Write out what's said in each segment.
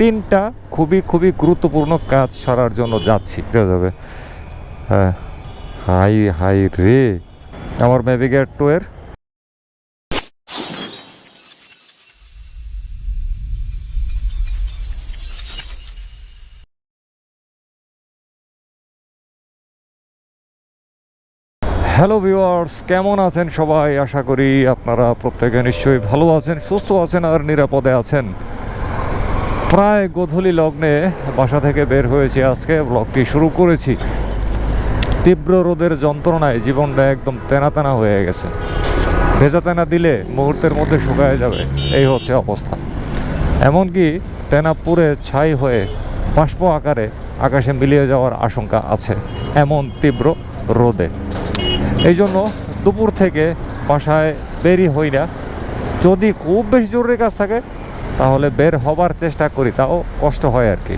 তিনটা খুবই খুবই গুরুত্বপূর্ণ কাজ সারার জন্য যাচ্ছি। যাবে হ্যাঁ, হাই হাই রে আমার ম্যাভিক এয়ার 2 এর হ্যালো ভিউয়ার্স, কেমন আছেন সবাই? আশা করি আপনারা প্রত্যেকে নিশ্চয়ই ভালো আছেন, সুস্থ আছেন আর নিরাপদে আছেন। প্রায় গোধূলি লগ্নে বাসা থেকে বের হয়েছি, আজকে ব্লগটি শুরু করেছি। তীব্র রোদের যন্ত্রণায় জীবনটা একদম তেনা তেনা হয়ে গেছে। ভেজা তেনা দিলে মুহূর্তের মধ্যে শুকায় যাবে, এই হচ্ছে অবস্থা। এমনকি তেনা পুড়ে ছাই হয়ে বাষ্প আকারে আকাশে মিলিয়ে যাওয়ার আশঙ্কা আছে এমন তীব্র রোদে। এই জন্য দুপুর থেকে বাসায় বেরই হই না। যদি খুব বেশি জরুরি কাজ থাকে তাহলে বের হবার চেষ্টা করি, তাও কষ্ট হয় আর কি।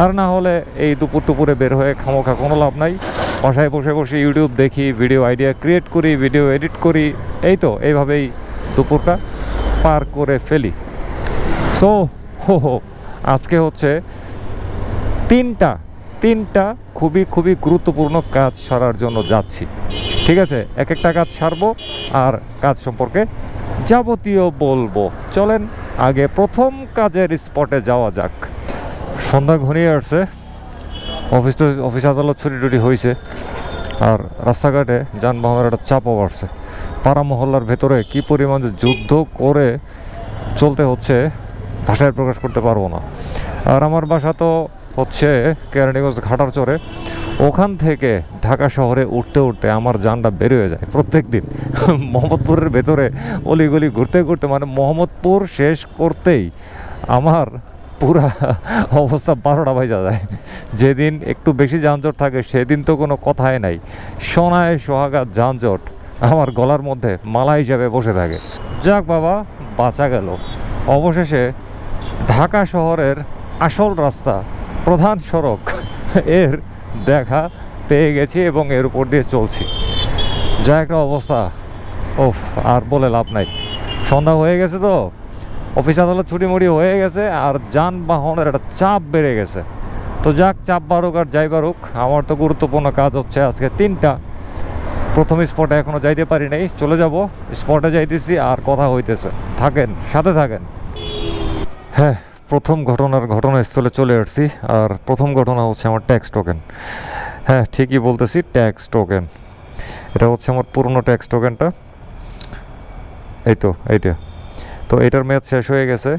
আর না হলে এই দুপুরে বের হয়ে খামোখা কোনো লাভ নাই। বাসায় বসে বসে ইউটিউব দেখি, ভিডিও আইডিয়া ক্রিয়েট করি, ভিডিও এডিট করি, এইভাবেই দুপুরটা পার করে ফেলি। সো আজকে হচ্ছে তিনটা খুবই খুবই গুরুত্বপূর্ণ কাজ সারার জন্য যাচ্ছি। ঠিক আছে, এক একটা কাজ সারবো আর কাজ সম্পর্কে যাবতীয় বলবো। চলেন আগে প্রথম কাজের স্পটে যাওয়া যাক। সন্ধ্যা ঘনিয়ে আসছে, অফিস আদালত ছুটি টুটি হয়েছে, আর রাস্তাঘাটে যানবাহনের একটা চাপও বাড়ছে। পাড়া মহল্লার ভেতরে কী পরিমাণ যে যুদ্ধ করে চলতে হচ্ছে ভাষায় প্রকাশ করতে পারবো না। আর আমার বাসা তো হচ্ছে কেরানীগঞ্জ ঘাটার চরে। ওখান থেকে ঢাকা শহরে উঠতে আমার জানটা বের হয়ে যায় প্রত্যেক দিন। মোহাম্মদপুরের ভেতরে অলিগলি ঘুরতে মানে মোহাম্মদপুর শেষ করতেই আমার পুরা অবস্থা 12টা বাজে যায়। যেদিন একটু বেশি যানজট থাকে সেদিন তো কোনো কথাই নাই, সোনায় সোহাগা যানজট আমার গলার মধ্যে মালা হিসাবে বসে থাকে। যাক বাবা, বাঁচা গেল। অবশেষে ঢাকা শহরের আসল রাস্তা, প্রধান সড়ক এর দেখা পেয়ে গেছি এবং এর উপর দিয়ে চলছি। যা একটা অবস্থা, ওফ, আর বলে লাভ নাই। সন্ধ্যা হয়ে গেছে তো, অফিস আদালত ছুটিমুটি হয়ে গেছে, আর যানবাহনের একটা চাপ বেড়ে গেছে। তো যাক, চাপ বাড়ুক আর যাই বাড়ুক, আমার তো গুরুত্বপূর্ণ কাজ হচ্ছে আজকে তিনটা। প্রথম স্পটে এখনও যাইতে পারি নাই, চলে যাব, স্পটে যাইতেছি আর কথা হইতেছে, থাকেন সাথে থাকেন। হ্যাঁ, প্রথম ঘটনাস্থলে চলে আসছি। আর প্রথম ঘটনা হচ্ছে আমার ট্যাক্স টোকেন। হ্যাঁ, ঠিকই বলতেছি, ট্যাক্স টোকেন। এটা হচ্ছে আমার পুরনো ট্যাক্স টোকেনটা, এইটা। তো এটার মেয়াদ শেষ হয়ে গেছে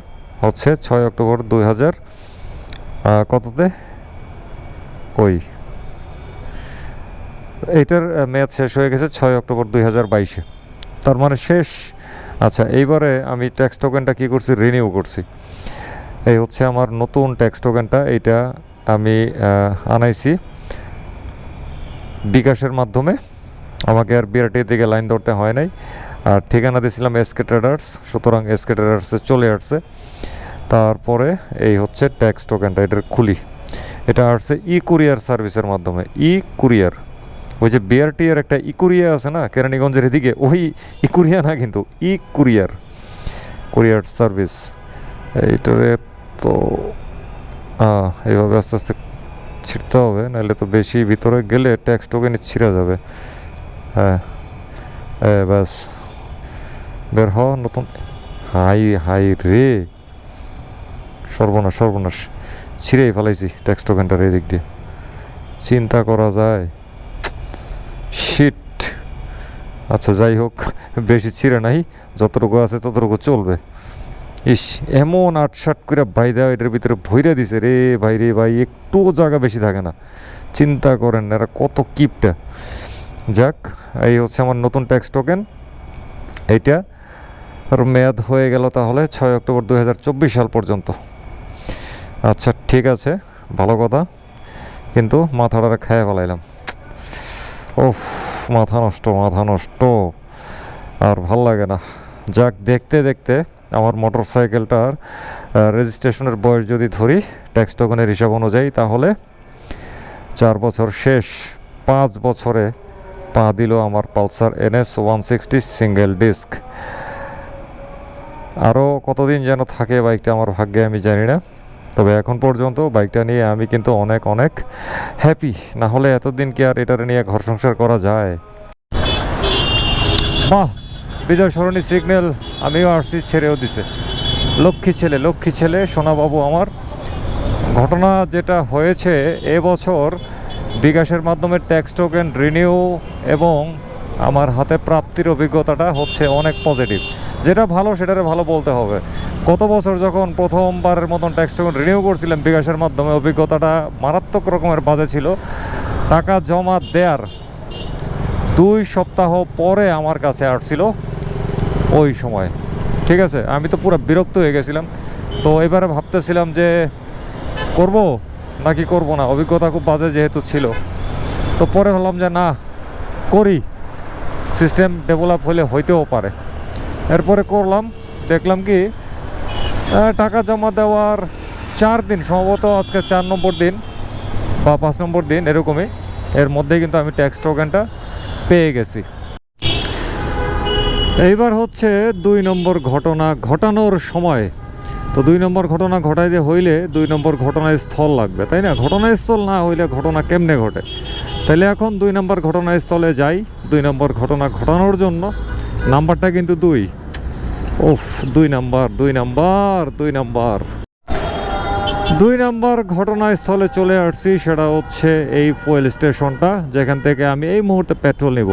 হচ্ছে 6 অক্টোবর 2000 কততে এইটার মেয়াদ শেষ হয়ে গেছে 6 অক্টোবর 2022-এ, তার মানে শেষ। আচ্ছা, এইবারে আমি ট্যাক্স টোকেনটা কী করছি, রিনিউ করছি। এই হচ্ছে আমার নতুন ট্যাক্স টোকেনটা। এইটা আমি আনাইছি বিকাশের মাধ্যমে, আমাকে আর বিআরটির দিকে লাইন ধরতে হয় নাই। আর ঠিকানা দিয়েছিলাম এসকে ট্রেডার্স, সুতরাং এসকে ট্রেডার্সে চলে আসছে। তারপরে এই হচ্ছে ট্যাক্স টোকেনটা, এটার খুলি। এটা আসছে কুরিয়ার সার্ভিসের মাধ্যমে। কুরিয়ার, ওই যে বিআরটি এর একটা কুরিয়া আছে না কেরানীগঞ্জের এদিকে, ওই কুরিয়া না, কিন্তু কুরিয়ার সার্ভিস। এইটারে তো এইভাবে আস্তে আস্তে ছিঁড়তে হবে, নাহলে তো বেশি ভিতরে গেলে ট্যাক্স টোকেনই ছিঁড়া যাবে। হ্যাঁ, ব্যাস বের হওয়া নতুন। হাই রে, সর্বনাশ, ছিঁড়েই ফেলাইছি ট্যাক্স টোকেনটার এই দিক দিয়ে। চিন্তা করা যায়, শিট। আচ্ছা, যাই হোক, বেশি ছিঁড়ে নাই, যতটুকু আছে ততটুকু চলবে। ইস, এমন আটসাট করে ভাই দেওয়া এটার ভিতরে ভইরা দিছে রে ভাই, একটুও জায়গা বেশি থাকে না। চিন্তা করেন এরা কত কিপটা। যাক, এই হচ্ছে আমার নতুন ট্যাক্স টোকেন। এইটা আর মেয়াদ হয়ে গেল তাহলে 6 অক্টোবর 2024 সাল পর্যন্ত। আচ্ছা, ঠিক আছে, ভালো কথা, কিন্তু মাথাটা খেয়ে ফেলাইলাম। ওফ, মাথা নষ্ট, আর ভাল লাগে না। যাক, দেখতে আমার মোটর সাইকেলটার রেজিস্ট্রেশনের বয়স যদি ধরি ট্যাক্স টোকেনের হিসাব অনুযায়ী, তাহলে 4 বছর শেষ, 5 বছরে পা দিল আমার পালসার NS160 সিঙ্গেল ডিস্ক। আরও কতদিন যেন থাকে বাইকটা আমার ভাগ্যে আমি জানি না। তবে এখন পর্যন্ত বাইকটা নিয়ে আমি কিন্তু অনেক অনেক হ্যাপি। না হলে এতদিন কি আর এটার নিয়ে ঘর সংসার করা যায়? বাহ, বিজয় সরণি সিগন্যাল, আমিও আসছি, ছেড়েও দিছে। লক্ষ্মী ছেলে সোনাবাবু আমার। ঘটনা যেটা হয়েছে, এবছর বিকাশের মাধ্যমে ট্যাক্স টোকেন রিনিউ এবং আমার হাতে প্রাপ্তির অভিজ্ঞতাটা হচ্ছে অনেক পজিটিভ। যেটা ভালো সেটারে ভালো বলতে হবে। গত বছর যখন প্রথমবারের মতন ট্যাক্স টোকেন রিনিউ করছিলাম বিকাশের মাধ্যমে, অভিজ্ঞতাটা মারাত্মক রকমের বাজে ছিল। টাকা জমা দেওয়ার 2 সপ্তাহ পরে আমার কাছে আসছিল ওই সময়। ঠিক আছে, আমি তো পুরো বিরক্ত হয়ে গেছিলাম। তো এবারে ভাবতেছিলাম যে করব নাকি করব না, অভিজ্ঞতা খুব বাজে যেহেতু ছিল। তো পরে ভাবলাম যে না, করি, সিস্টেম ডেভেলপ হলে হইতেও পারে। এরপরে করলাম, দেখলাম কি টাকা জমা দেওয়ার 4 দিন, সম্ভবত আজকে 4 নম্বর দিন বা 5 নম্বর দিন এরকমই, এর মধ্যেই কিন্তু আমি ট্যাক্স টোকেনটা পেয়ে গেছি। এইবার হচ্ছে 2 নম্বর ঘটনা ঘটানোর সময়। তো 2 নম্বর ঘটনা ঘটাইতে হইলে 2 নম্বর ঘটনাস্থল লাগবে, তাই না? ঘটনাস্থল না হইলে ঘটনা কেমনে ঘটে? তাহলে এখন 2 নম্বর ঘটনাস্থলে যাই। 2 নম্বর ঘটনা ঘটানোর জন্য নাম্বারটা কিন্তু 2। ওফ, 2 নম্বর ঘটনাস্থলে চলে আসছি। সেটা হচ্ছে এই ফুয়েল স্টেশনটা, যেখান থেকে আমি এই মুহূর্তে পেট্রোল নেব।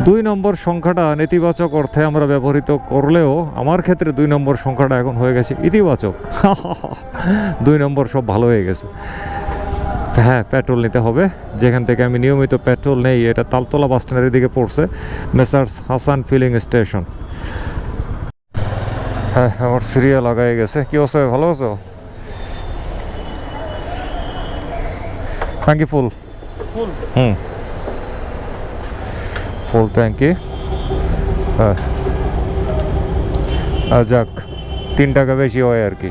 2 নম্বর সংখ্যাটা নেতিবাচক অর্থে আমরা ব্যবহৃত করলেও আমার ক্ষেত্রে 2 নম্বর সংখ্যাটা এখন হয়ে গেছে ইতিবাচক। 2 নম্বর সব ভালো হয়ে গেছে। হ্যাঁ, পেট্রোল নিতে হবে। যেখান থেকে আমি নিয়মিত পেট্রোল নেই, এটা তালতলা বাস স্ট্যান্ডের দিকে পড়ছে, মেসার্স হাসান ফিলিং স্টেশন। হ্যাঁ, আমার সিরিয়াল লাগাই গেছে। কি অবস্থা, ভালো আছো? ট্যাঙ্কি ফুল? ফুল ট্যাঙ্কি। হ্যাঁ, যাক, 3 টাকা বেশি হয় আর কি।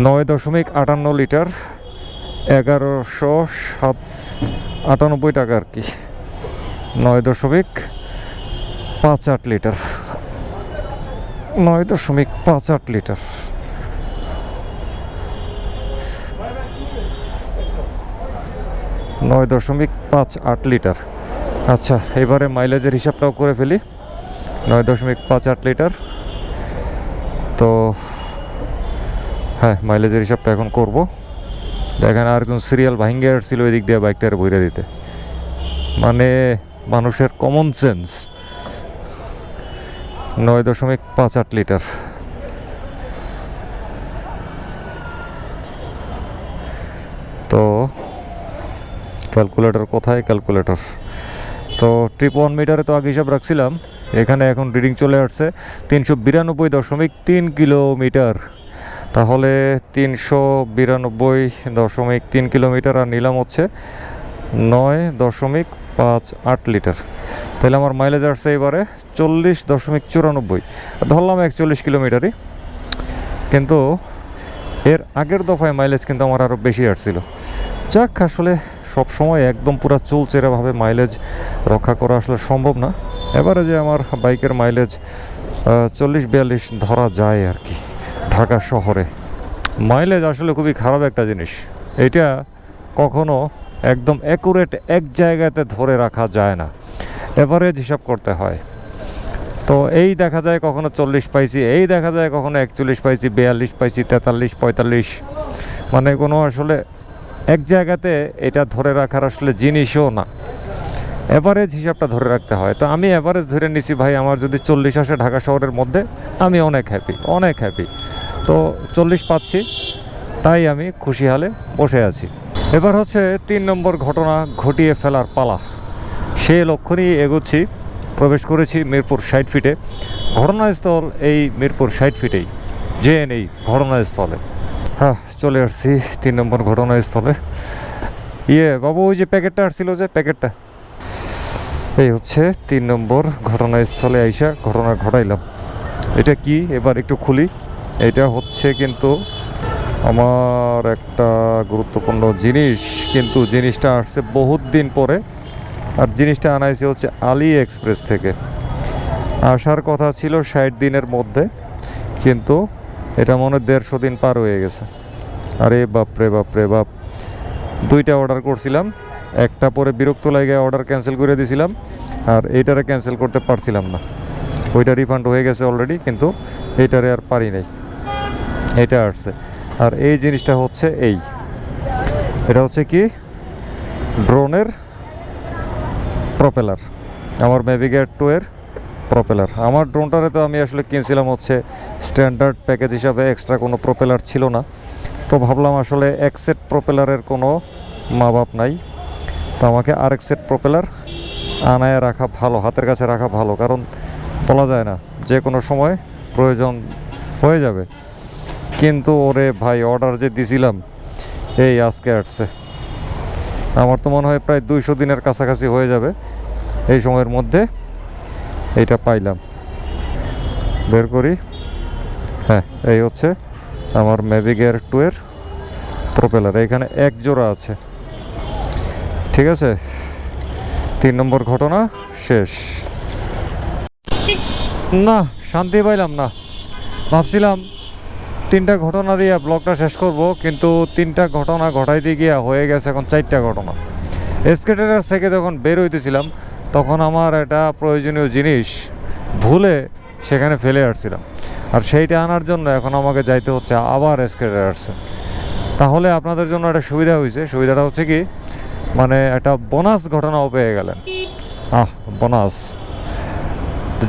9.58 লিটার, 1198 টাকা আর কি। 9.58 লিটার, 9.58 লিটার। লিটার। আচ্ছা, এবারে মাইলেজের হিসাবটাও করে ফেলি। 9.58 লিটার। তো হ্যাঁ, মাইলেজের হিসাবটা এখন করব। দেখেন, আর একজন সিরিয়াল ভাঙ্গে আসছিল ওই দিক দিয়ে বাইকটার বইরে দিতে। মানে মানুষের কমন সেন্স। 9.58 লিটার। তো ক্যালকুলেটর কোথায়? ক্যালকুলেটর তো ট্রিপ 1 মিটারে তো আগে হিসাব রাখছিলাম। এখানে এখন রিডিং চলে আসছে 392.3 কিলোমিটার। তাহলে 392.3 কিলোমিটার, আর নিলাম হচ্ছে 9.58 লিটার। তাহলে আমার মাইলেজ আসছে এবারে 40.94। ধরলাম 41 কিলোমিটারই, কিন্তু এর আগের দফায় মাইলেজ কিন্তু আমার আরও বেশি আসছিল। যাক, আসলে সবসময় একদম পুরো চুলচেরাভাবে মাইলেজ রক্ষা করা আসলে সম্ভব না। এবারে যে আমার বাইকের মাইলেজ 40-42 ধরা যায় আর কি। ঢাকা শহরে মাইলেজ আসলে খুবই খারাপ একটা জিনিস। এটা কখনো একদম অ্যাকুরেট এক জায়গাতে ধরে রাখা যায় না, এভারেজ হিসাব করতে হয়। তো এই দেখা যায় কখনো 40 পাইছি, এই দেখা যায় কখনো 41 পাইছি, 42 পাইছি, 43, 45। মানে কোনো আসলে এক জায়গাতে এটা ধরে রাখার আসলে জিনিসও না, এভারেজ হিসাবটা ধরে রাখতে হয়। তো আমি এভারেজ ধরে নিছি ভাই, আমার যদি 40 আসে ঢাকা শহরের মধ্যে, আমি অনেক হ্যাপি। তো 40 পাচ্ছি, তাই আমি খুশি হালে বসে আছি। এবার হচ্ছে 3 নম্বর ঘটনা ঘটিয়ে ফেলার পালা। সে লক্ষ্য নিয়ে এগোচ্ছি। প্রবেশ করেছি মিরপুর 60 ফিটে। ঘটনাস্থল এই মিরপুর 60 ফিটেই, যে নেই ঘটনাস্থলে। হ্যাঁ, চলে আসছি 3 নম্বর ঘটনাস্থলে। বাবু, ওই যে প্যাকেটটা আসছিল, যে প্যাকেটটা, এই হচ্ছে 3 নম্বর ঘটনাস্থলে আইসা ঘটনা ঘটাইলাম। এটা কি এবার একটু খুলি। এটা হচ্ছে কিন্তু আমার একটা গুরুত্বপূর্ণ জিনিস, কিন্তু জিনিসটা আসছে বহুত দিন পরে। আর জিনিসটা আনাইছে হচ্ছে আলি এক্সপ্রেস থেকে। আসার কথা ছিল 60 দিনের মধ্যে, কিন্তু এটা মনে 150 দিন পার হয়ে গেছে। আরে বাপরে বাপরে বাপ, 2টা অর্ডার করছিলাম, একটা পরে বিরক্ত লাগে অর্ডার ক্যান্সেল করে দিয়েছিলাম, আর এইটারে ক্যান্সেল করতে পারছিলাম না। ওইটা রিফান্ড হয়ে গেছে অলরেডি, কিন্তু এইটারে আর পারি নাই, এটা আসছে। আর এই জিনিসটা হচ্ছে এটা হচ্ছে কি ড্রোনের প্রপেলার, আমার ম্যাভিক এয়ার 2 এর প্রপেলার। আমার ড্রোনটারে তো আমি আসলে কিনছিলাম হচ্ছে স্ট্যান্ডার্ড প্যাকেজ হিসাবে, এক্সট্রা কোনো প্রপেলার ছিল না। তো ভাবলাম আসলে এক সেট প্রপেলারের কোনো মা বাপ নাই, তো আমাকে আরেক সেট প্রপেলার আনায় রাখা ভালো, হাতের কাছে রাখা ভালো, কারণ বলা যায় না যে কোনো সময় প্রয়োজন হয়ে যাবে। কিন্তু ওরে ভাই, অর্ডার যে দিছিলাম এই আজকে আসছে, আমার তো মনে হয় প্রায় 200 দিনের কাছাকাছি হয়ে যাবে এই সময়ের মধ্যে এইটা পাইলাম। বের করি, হ্যাঁ এই হচ্ছে আমার ম্যাভিক এয়ার 2 এর প্রপেলার। এখানে এক জোড়া আছে, ঠিক আছে। 3 নম্বর ঘটনা শেষ। না, শান্তি পাইলাম না। ভাবছিলাম 3টা ঘটনা দিয়ে ব্লগটা শেষ করব, কিন্তু 3টা ঘটনা ঘটাইতে গিয়া হয়ে গেছে এখন 4টা ঘটনা। স্কেটার থেকে যখন বের হইতেছিলাম তখন আমার একটা প্রয়োজনীয় জিনিস ভুলে সেখানে ফেলে আসছিলাম, আর সেইটা আনার জন্য এখন আমাকে যাইতে হচ্ছে আবার স্কেটারসে। তাহলে আপনাদের জন্য একটা সুবিধা হয়েছে, সুবিধাটা হচ্ছে কি, মানে একটা বোনাস ঘটনাও পেয়ে গেলেন। বোনাস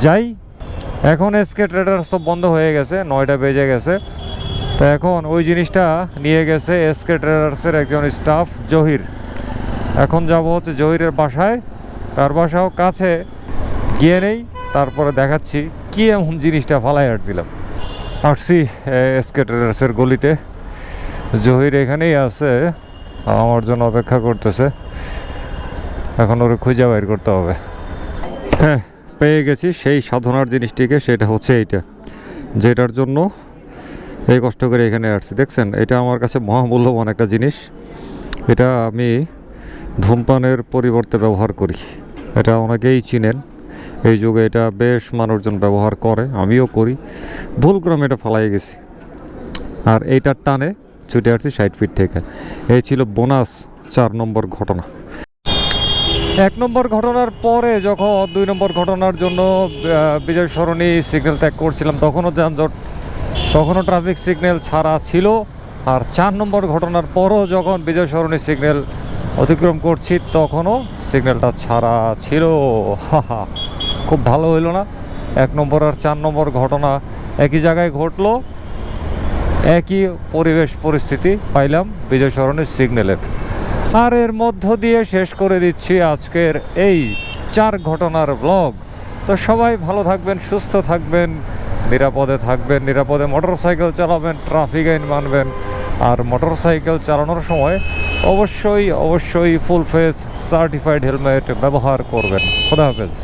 যাই। এখন এসকে ট্রেডার্স তো বন্ধ হয়ে গেছে, 9টা বেজে গেছে। তো এখন ওই জিনিসটা নিয়ে গেছে এসকে ট্রেডার্সের একজন স্টাফ জহির। এখন যাব হচ্ছে জহিরের বাসায়, তার বাসাও কাছে, গিয়ে নেই, তারপরে দেখাচ্ছি কি এমন জিনিসটা ফালাই আসছি এসকে ট্রেডার্সের গলিতে। জহির এখানেই আছে, আমার জন্য অপেক্ষা করতেছে, এখন ওরে খুঁজে বাইর করতে হবে। হ্যাঁ, পেয়ে গেছি সেই সাধনার জিনিসটিকে, সেটা হচ্ছে এইটা, যেটার জন্য এই কষ্ট করে এখানে আসছি। দেখছেন, এটা আমার কাছে মহামূল্যবান একটা জিনিস। এটা আমি ধূমপানের পরিবর্তে ব্যবহার করি। এটা অনেকেই চিনেন, এই যুগে এটা বেশ মানুষজন ব্যবহার করে, আমিও করি। ভুলক্রমে এটা ফালাই গেছি, আর এইটার টানে ছুটে আসছি 60 ফিট থেকে। এই ছিল বোনাস 4 নম্বর ঘটনা। 1 নম্বর ঘটনার পরে যখন 2 নম্বর ঘটনার জন্য বিজয় সরণি সিগন্যাল ত্যাগ করছিলাম, তখনও যানজট, তখনও ট্রাফিক সিগন্যাল ছাড়া ছিল। আর 4 নম্বর ঘটনার পরও যখন বিজয় সরণি সিগন্যাল অতিক্রম করছি, তখনও সিগন্যালটা ছাড়া ছিল। খুব ভালো হইল না? 1 নম্বর আর 4 নম্বর ঘটনা একই জায়গায় ঘটলো, একই পরিবেশ পরিস্থিতি পাইলাম বিজয় সরণির সিগন্যালের। আর এর মধ্য দিয়ে শেষ করে দিচ্ছি আজকের এই 4 ঘটনার ব্লগ। তো সবাই ভালো থাকবেন, সুস্থ থাকবেন, নিরাপদে থাকবেন, নিরাপদে মোটরসাইকেল চালাবেন, ট্রাফিক আইন মানবেন। আর মোটরসাইকেল চালানোর সময় অবশ্যই ফুল ফেস সার্টিফাইড হেলমেট ব্যবহার করবেন। খোদা হাফেজ।